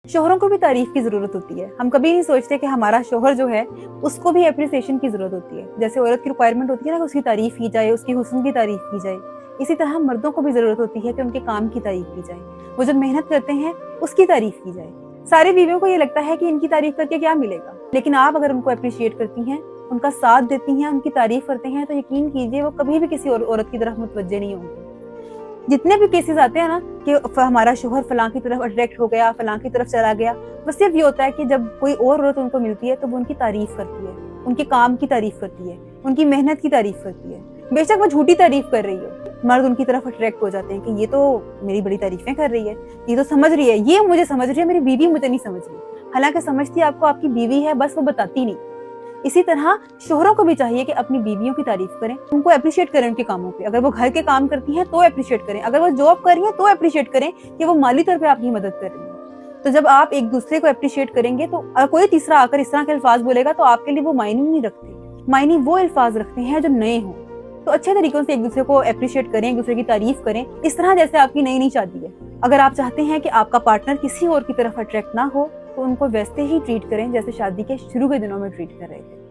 शोहरों को भी तारीफ की जरूरत होती है। हम कभी नहीं सोचते कि हमारा शोहर जो है उसको भी एप्रिसिएशन की जरूरत होती है। जैसे औरत की रिक्वायरमेंट होती है ना कि उसकी तारीफ की जाए, उसकी हुस्न की तारीफ की जाए, इसी तरह मर्दों को भी जरूरत होती है कि उनके काम की तारीफ की जाए, वो जब मेहनत करते हैं उसकी तारीफ की जाए। सारी बीवियों को ये लगता है कि इनकी तारीफ करके क्या मिलेगा, लेकिन आप अगर उनको अप्रिशिएट करती हैं, उनका साथ देती हैं, उनकी तारीफ करते हैं, तो यकीन कीजिए वो कभी भी किसी औरत की तरफ मुतवज्जे नहीं होंगे। जितने भी केसेस आते हैं ना कि हमारा शोहर फलां की तरफ अट्रैक्ट हो गया, फलां की तरफ चला गया, बस सिर्फ ये होता है कि जब कोई और औरत उनको मिलती है तो वो उनकी तारीफ करती है, उनके काम की तारीफ करती है, उनकी मेहनत की तारीफ करती है, बेशक वो झूठी तारीफ कर रही हो। मर्द उनकी तरफ अट्रैक्ट हो जाते हैं कि ये तो मेरी बड़ी तारीफें कर रही है, ये तो समझ रही है, ये मुझे समझ रही है, मेरी बीवी मुझे नहीं समझ रही। हालांकि समझती आपको आपकी बीवी है, बस वो बताती नहीं। इसी तरह शोहरों को भी चाहिए कि अपनी बीवियों की तारीफ करें, उनको अप्रिशिएट करें उनके कामों पे। अगर वो घर के काम करती हैं तो अप्रिशिएट करें, अगर वो जॉब कर रही हैं तो अप्रिशिएट करें कि वो माली तौर पे आपकी मदद कर रही है। तो जब आप एक दूसरे को अप्रिशिएट करेंगे तो कोई तीसरा आकर इस तरह के अल्फाज बोलेगा तो आपके लिए वो मायने नहीं रखते। मायने वो अल्फाज रखते हैं जो नए हों। तो अच्छे तरीकों से एक दूसरे को अप्रिशिएट करें, एक दूसरे की तारीफ करें, इस तरह जैसे आपकी नई नई शादी है। अगर आप चाहते हैं कि आपका पार्टनर किसी और की तरफ अट्रैक्ट ना हो तो उनको वैसे ही ट्रीट करें जैसे शादी के शुरू के दिनों में ट्रीट कर रहे थे।